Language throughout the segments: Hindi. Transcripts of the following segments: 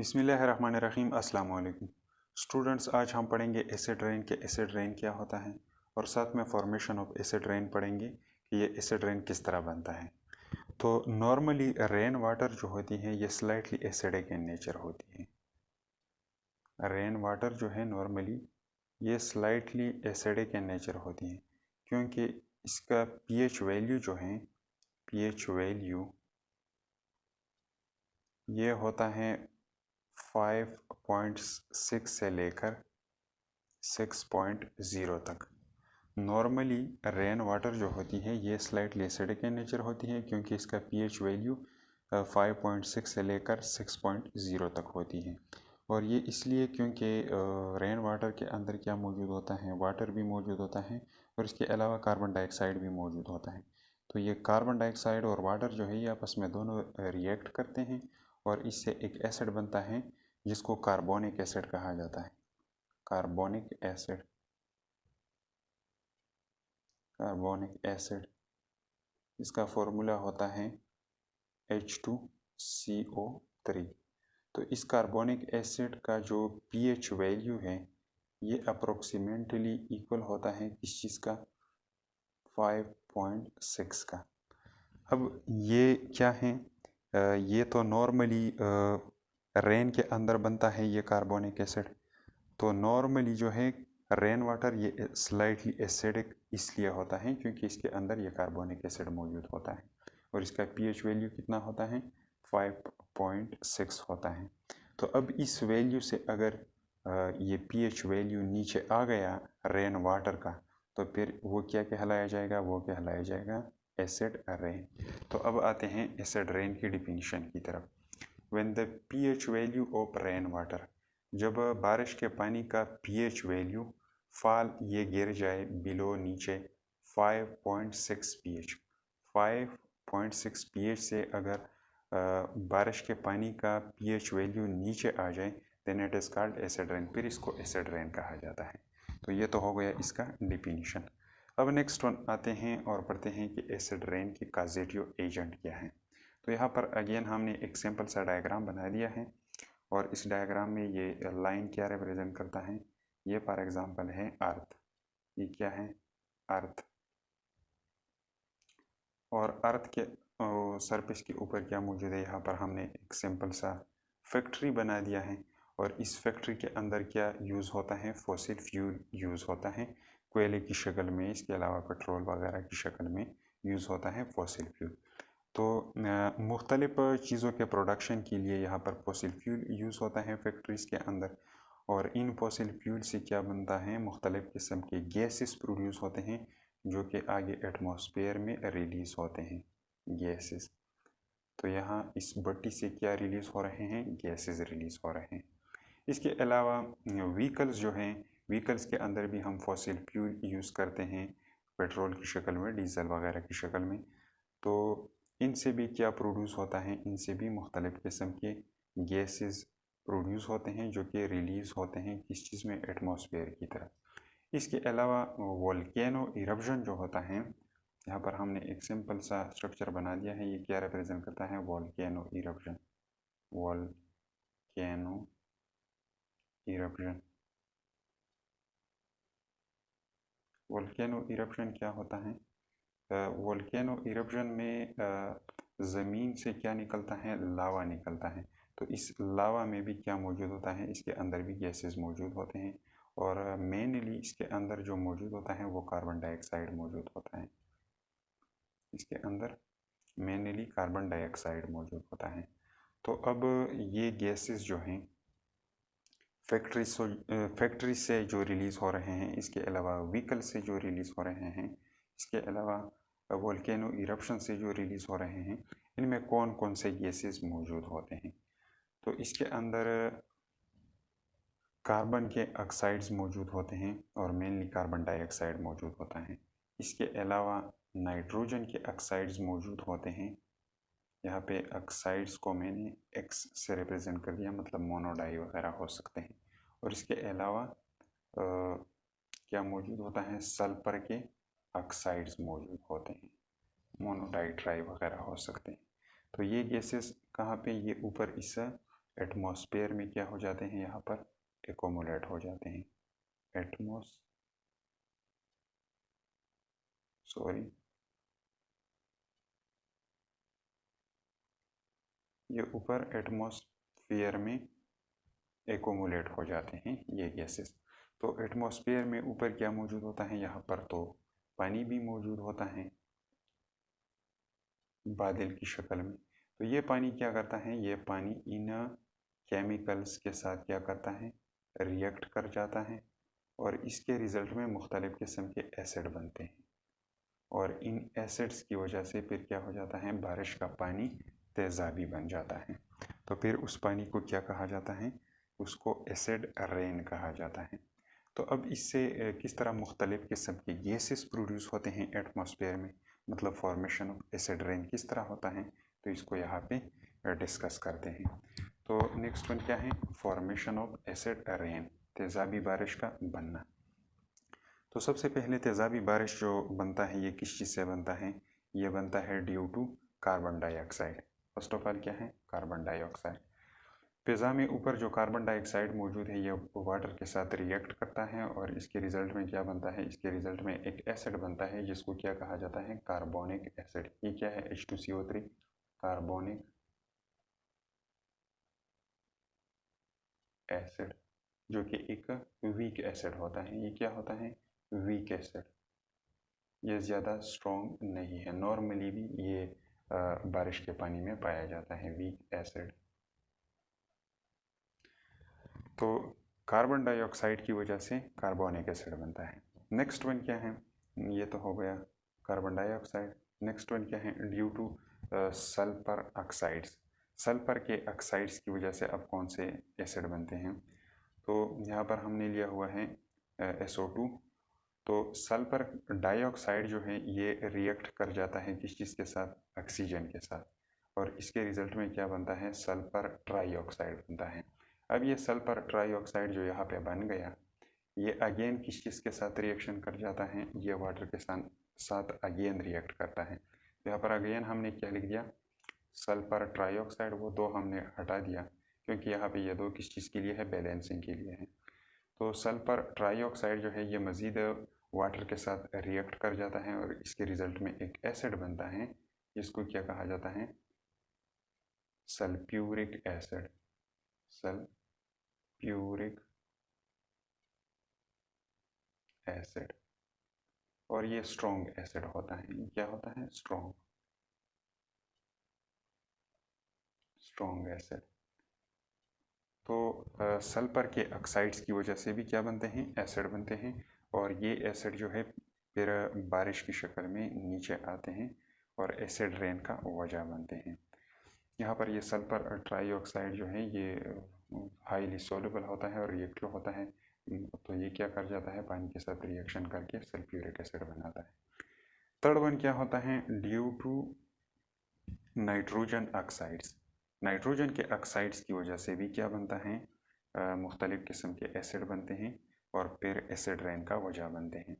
बिस्मिल्लाहिर्रहमानिर्रहीम। अस्सलाम वालेकुम स्टूडेंट्स, आज हम पढ़ेंगे एसिड रेन के एसिड रेन क्या होता है और साथ में फॉर्मेशन ऑफ एसिड रेन पढ़ेंगे कि ये एसिड रेन किस तरह बनता है। तो नॉर्मली रेन वाटर जो होती है ये स्लाइटली एसिडिक इन नेचर होती है। रेन वाटर जो है नॉर्मली ये स्लाइटली एसिडिक इन नेचर होती है क्योंकि इसका पीएच वैल्यू जो है, पीएच वैल्यू ये होता है 5.6 से लेकर 6.0 तक। नॉर्मली रेन वाटर जो होती है ये स्लाइटली एसिडिक इन नेचर होती है क्योंकि इसका पीएच वैल्यू 5.6 से लेकर 6.0 तक होती है। और ये इसलिए क्योंकि रेन वाटर के अंदर क्या मौजूद होता है, वाटर भी मौजूद होता है और इसके अलावा कार्बन डाइऑक्साइड भी मौजूद होता है। तो ये कार्बन डाइऑक्साइड और वाटर जो है ये आपस में दोनों रिएक्ट करते हैं और इससे एक एसिड बनता है जिसको कार्बोनिक एसिड कहा जाता है। कार्बोनिक एसिड, कार्बोनिक एसिड इसका फॉर्मूला होता है H2CO3। तो इस कार्बोनिक एसिड का जो पीएच वैल्यू है ये अप्रोक्सीमेटली इक्वल होता है किस चीज़ का, 5.6 का। अब ये क्या है, ये तो नॉर्मली रेन के अंदर बनता है ये कार्बोनिक एसिड। तो नॉर्मली जो है रेन वाटर ये स्लाइटली एसिडिक इसलिए होता है क्योंकि इसके अंदर ये कार्बोनिक एसिड मौजूद होता है और इसका पीएच वैल्यू कितना होता है, 5.6 होता है। तो अब इस वैल्यू से अगर ये पीएच वैल्यू नीचे आ गया रेन वाटर का तो फिर वो क्या कहलाया जाएगा, वो कहलाया जाएगा एसिड रेन। तो अब आते हैं एसिड रेन की डिफिनीशन की तरफ। When the pH value of rain water, जब बारिश के पानी का पीएच वैल्यू फाल ये गिर जाए बिलो नीचे 5.6 पीएच, 5.6 पीएच से अगर बारिश के पानी का पीएच वैल्यू नीचे आ जाए then it is called acid rain, फिर इसको एसिड रेन कहा जाता है। तो ये तो हो गया इसका डिफिनीशन। अब नेक्स्ट वन आते हैं और पढ़ते हैं कि एसिड रेन की कॉजेटिव एजेंट क्या है। तो यहाँ पर अगेन हमने एक सिंपल सा डायग्राम बना दिया है और इस डायग्राम में ये लाइन क्या रिप्रेजेंट करता है, ये फॉर एग्जांपल है अर्थ। ये क्या है, अर्थ। और अर्थ के सरफेस के ऊपर क्या मौजूद है, यहाँ पर हमने एक सिंपल सा फैक्ट्री बना दिया है और इस फैक्ट्री के अंदर क्या यूज़ होता है, फॉसिल फ्यूल यूज़ होता है कोयले की शक्ल में, इसके अलावा पेट्रोल वगैरह की शक्ल में यूज़ होता है फॉसिल फ्यूल। तो मुख्तलिफ़ चीज़ों के प्रोडक्शन के लिए यहाँ पर फॉसिल फ्यूल यूज़ होता है फैक्ट्रीज़ के अंदर। और इन फॉसिल फ्यूल से क्या बनता है, मुख्तलिफ़ किस्म के गैसेस प्रोड्यूस होते हैं जो कि आगे एटमॉस्फेयर में रिलीज़ होते हैं, गैसेस। तो यहाँ इस भट्टी से क्या रिलीज़ हो रहे हैं, गैसेस रिलीज़ हो रहे हैं। इसके अलावा व्हीकल्स जो हैं, व्हीकल्स के अंदर भी हम फॉसिल फ्यूल यूज़ करते हैं पेट्रोल की शक्ल में, डीजल वगैरह की शक्ल में। तो इनसे भी क्या प्रोड्यूस होता है, इनसे भी मुख्तलिफ़ किस्म के गैसेस प्रोड्यूस होते हैं जो कि रिलीज़ होते हैं किस चीज़ में, एटमॉस्फेयर की तरफ। इसके अलावा वोल्केनो इरप्शन जो होता है, यहाँ पर हमने एक सिंपल सा स्ट्रक्चर बना दिया है। ये क्या रिप्रेजेंट करता है, volcano eruption, volcano eruption. Volcano eruption क्या होता है, वोल्केनो इरप्शन में ज़मीन से क्या निकलता है, लावा निकलता है। तो इस लावा में भी क्या मौजूद होता है, इसके अंदर भी गैसेस मौजूद होते हैं और मेनली इसके अंदर जो मौजूद होता है वो कार्बन डाइऑक्साइड मौजूद होता है। इसके अंदर मेनली कार्बन डाइऑक्साइड मौजूद होता है। तो अब ये गैसेस जो हैं फैक्ट्री से जो रिलीज़ हो रहे हैं, इसके अलावा व्हीकल से जो रिलीज़ हो रहे हैं, इसके अलावा वोल्केनो इरप्शन से जो रिलीज़ हो रहे हैं, इनमें कौन कौन से गैसेस मौजूद होते हैं। तो इसके अंदर कार्बन के ऑक्साइड्स मौजूद होते हैं और मेनली कार्बन डाइऑक्साइड मौजूड होता है। इसके अलावा नाइट्रोजन के ऑक्साइड्स मौजूद होते हैं। यहाँ पे ऑक्साइड्स को मैंने एक्स से रिप्रेजेंट कर दिया, मतलब मोनोडाई वगैरह हो सकते हैं। और इसके अलावा क्या मौजूद होता है, सल्फर के ऑक्साइड्स मौजूद होते हैं, मोनोडाई ट्राई वगैरह हो सकते हैं। तो ये गैसेस कहाँ पे, ये ऊपर इस एटमॉस्फेयर में क्या हो जाते हैं, यहाँ पर एकोमुलेट हो जाते हैं। ये ऊपर एटमॉस्फेयर में एकोमुलेट हो जाते हैं ये गैसेस। तो एटमॉस्फेयर में ऊपर क्या मौजूद होता है, यहाँ पर तो पानी भी मौजूद होता है बादल की शक्ल में। तो ये पानी क्या करता है, ये पानी इन केमिकल्स के साथ क्या करता है, रिएक्ट कर जाता है और इसके रिजल्ट में मुख्तलिफ किस्म के एसिड बनते हैं और इन एसिड्स की वजह से फिर क्या हो जाता है, बारिश का पानी तेज़ाबी बन जाता है। तो फिर उस पानी को क्या कहा जाता है, उसको एसिड रेन कहा जाता है। तो अब इससे किस तरह मुख्तलिफ किस्म के गैसेस प्रोड्यूस होते हैं एटमॉस्फेयर में, मतलब फॉर्मेशन ऑफ एसिड रेन किस तरह होता है, तो इसको यहाँ पे डिस्कस करते हैं। तो नेक्स्ट वन क्या है, फॉर्मेशन ऑफ एसिड रेन, तेज़ाबी बारिश का बनना। तो सबसे पहले तेज़ाबी बारिश जो बनता है ये किस चीज़ से बनता है, ये बनता है due to carbon dioxide. First of all क्या है, कार्बन डाइऑक्साइड। फिज़ा में ऊपर जो कार्बन डाइऑक्साइड मौजूद है ये वाटर के साथ रिएक्ट करता है और इसके रिजल्ट में क्या बनता है, इसके रिजल्ट में एक एसिड बनता है जिसको क्या कहा जाता है, कार्बोनिक एसिड। ये क्या है, H2CO3, कार्बोनिक एसिड, जो कि एक वीक एसिड होता है। ये क्या होता है, वीक एसिड। ये ज़्यादा स्ट्रॉन्ग नहीं है, नॉर्मली भी ये बारिश के पानी में पाया जाता है, वीक एसिड। तो कार्बन डाइऑक्साइड की वजह से कार्बोनिक एसिड बनता है। नेक्स्ट वन क्या है, ये तो हो गया कार्बन डाइऑक्साइड। नेक्स्ट वन क्या है, due two sulphur oxides. Sulphur के ऑक्साइड्स की वजह से अब कौन से एसिड बनते हैं, तो यहाँ पर हमने लिया हुआ है SO2। तो सल्फर डाइऑक्साइड जो है ये रिएक्ट कर जाता है किस चीज़ के साथ, ऑक्सीजन के साथ, और इसके रिजल्ट में क्या बनता है, सल्फर ट्राईऑक्साइड बनता है। अब ये सल्फर ट्राईऑक्साइड जो यहाँ पे बन गया, ये अगेन किस चीज़ के साथ रिएक्शन कर जाता है, ये वाटर के साथ अगेन रिएक्ट करता है। तो यहाँ पर अगेन हमने क्या लिख दिया, सल्फर ट्राईऑक्साइड, वो दो हमने हटा दिया क्योंकि यहाँ पे ये दो किस चीज़ के लिए है, बैलेंसिंग के लिए है। तो सल्फर ट्राईऑक्साइड जो है ये मज़ीद वाटर के साथ रिएक्ट कर जाता है और इसके रिजल्ट में एक एसिड बनता है जिसको क्या कहा जाता है, सल्फ्यूरिक एसिड। सल्फ्यूरिक एसिड, और ये स्ट्रॉन्ग एसिड होता है। क्या होता है, स्ट्रॉन्ग एसिड। तो सल्फर के ऑक्साइड्स की वजह से भी क्या बनते हैं, एसिड बनते हैं, और ये एसिड जो है फिर बारिश की शक्ल में नीचे आते हैं और एसिड रेन का वजह बनते हैं। यहाँ पर ये सल्फर ट्राईऑक्साइड जो है ये हाईली सोल्यूबल होता है और रिएक्टिव होता है। तो ये क्या कर जाता है, पानी के साथ रिएक्शन करके सल्फ्यूरिक एसिड बनाता है। थर्ड वन क्या होता है, due to nitrogen oxides. Nitrogen के ऑक्साइड्स की वजह से भी क्या बनता है, मुख्तलिफ़ किस्म के एसिड बनते हैं और फिर एसिड रेन का वजह बनते हैं।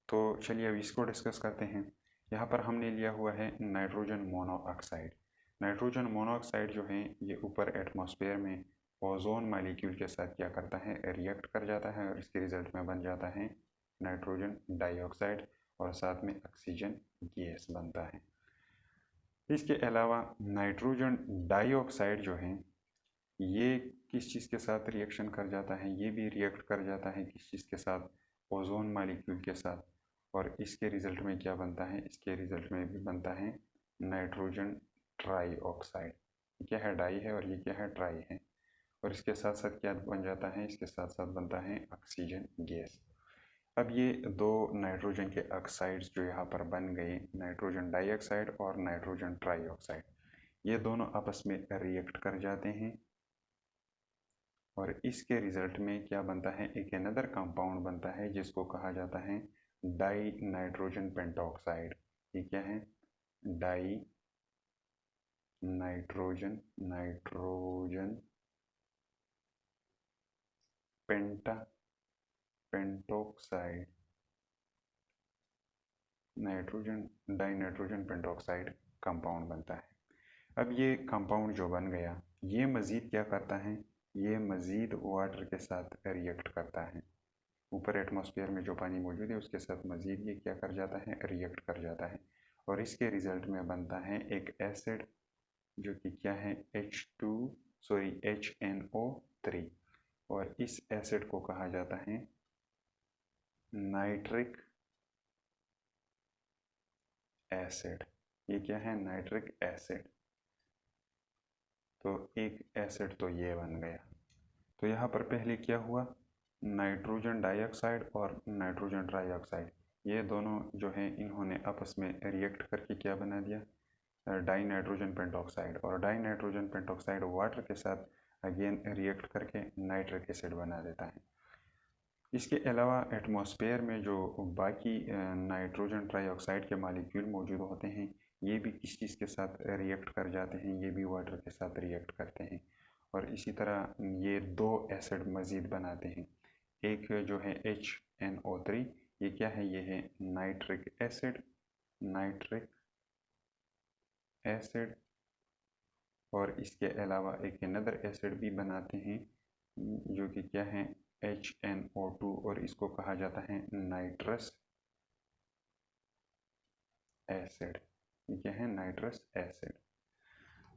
तो चलिए अब इसको डिस्कस करते हैं। यहाँ पर हमने लिया हुआ है नाइट्रोजन मोनोऑक्साइड। नाइट्रोजन मोनोऑक्साइड जो है ये ऊपर एटमॉस्फेयर में ओजोन मालिक्यूल के साथ क्या करता है, रिएक्ट कर जाता है और इसके रिजल्ट में बन जाता है नाइट्रोजन डाइऑक्साइड और साथ में ऑक्सीजन गैस बनता है। इसके अलावा नाइट्रोजन डाइऑक्साइड जो है ये किस चीज़ के साथ रिएक्शन कर जाता है, ये भी रिएक्ट कर जाता है किस चीज़ के साथ, ओजोन मालिक्यूल के साथ, और इसके रिजल्ट में क्या बनता है, इसके रिजल्ट में भी बनता है नाइट्रोजन ट्राई ऑक्साइड। क्या है, डाई है और ये क्या है, ट्राई है, और इसके साथ साथ क्या बन जाता है, इसके साथ साथ बनता है ऑक्सीजन गैस। अब ये दो नाइट्रोजन के ऑक्साइड्स जो यहाँ पर बन गए, नाइट्रोजन डाइऑक्साइड और नाइट्रोजन ट्राईऑक्साइड, ये दोनों आपस में रिएक्ट कर जाते हैं और इसके रिजल्ट में क्या बनता है, एक अनदर कंपाउंड बनता है जिसको कहा जाता है डाई नाइट्रोजन पेंटॉक्साइड। ये क्या है, die nitrogen pentoxide, die nitrogen pentoxide compound बनता है। अब ये कंपाउंड जो बन गया ये मज़ीद क्या करता है, ये मज़ीद वाटर के साथ रिएक्ट करता है। ऊपर एटमॉस्फेयर में जो पानी मौजूद है उसके साथ मज़ीद ये क्या कर जाता है, रिएक्ट कर जाता है, और इसके रिज़ल्ट में बनता है एक एसिड जो कि क्या है HNO3, और इस एसिड को कहा जाता है नाइट्रिक एसिड। ये क्या है, नाइट्रिक एसिड। तो एक एसिड तो ये बन गया। तो यहाँ पर पहले क्या हुआ, नाइट्रोजन डाइऑक्साइड और नाइट्रोजन ट्राइऑक्साइड, ये दोनों जो हैं इन्होंने आपस में रिएक्ट करके क्या बना दिया, डाई नाइट्रोजन पेंटॉक्साइड, और डाई नाइट्रोजन पेंटॉक्साइड वाटर के साथ अगेन रिएक्ट करके नाइट्रिक एसिड बना देता है। इसके अलावा एटमॉस्फेयर में जो बाकी नाइट्रोजन ट्राइऑक्साइड के मालिक्यूल मौजूद होते हैं, ये भी किस चीज़ के साथ रिएक्ट कर जाते हैं, ये भी वाटर के साथ रिएक्ट करते हैं, और इसी तरह ये दो एसिड मज़ीद बनाते हैं। एक जो है HNO3, ये क्या है, ये है नाइट्रिक एसिड, और इसके अलावा एक अनदर एसिड भी बनाते हैं जो कि क्या है HNO2, और इसको कहा जाता है नाइट्रस एसिड। ये क्या है, नाइट्रस एसिड।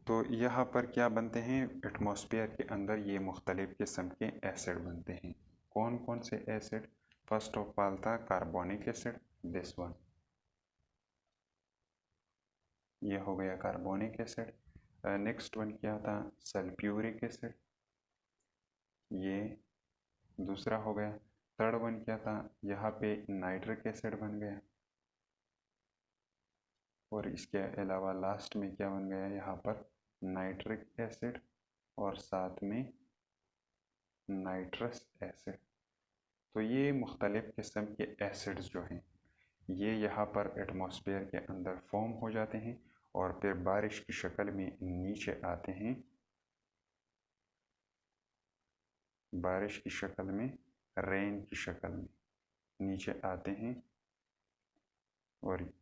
तो यहाँ पर क्या बनते हैं, एटमॉस्फेयर के अंदर ये मुख्तलिफ किस्म के एसिड बनते हैं। कौन कौन से एसिड, फर्स्ट ऑफ ऑल था कार्बोनिक एसिड, दिस वन, ये हो गया कार्बोनिक एसिड। नेक्स्ट वन क्या था, सल्फ्यूरिक एसिड, ये दूसरा हो गया। थर्ड वन क्या था, यहाँ पे नाइट्रिक एसिड बन गया, और इसके अलावा लास्ट में क्या बन गया, यहाँ पर नाइट्रिक एसिड और साथ में नाइट्रस एसिड। तो ये मुख्तलिफ किस्म के एसिड्स जो हैं ये यहाँ पर एटमॉस्फेयर के अंदर फॉर्म हो जाते हैं और फिर बारिश की शक्ल में नीचे आते हैं, बारिश की शक्ल में, रेन की शक्ल में नीचे आते हैं, और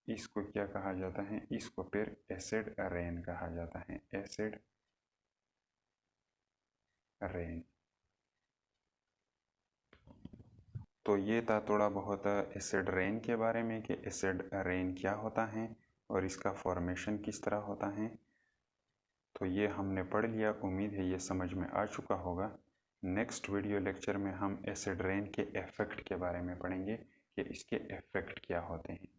इसको क्या कहा जाता है, इसको फिर एसिड रेन कहा जाता है, एसिड रेन। तो ये था थोड़ा बहुत एसिड रेन के बारे में कि एसिड रेन क्या होता है और इसका फॉर्मेशन किस तरह होता है। तो ये हमने पढ़ लिया, उम्मीद है ये समझ में आ चुका होगा। नेक्स्ट वीडियो लेक्चर में हम एसिड रेन के इफ़ेक्ट के बारे में पढ़ेंगे कि इसके इफ़ेक्ट क्या होते हैं।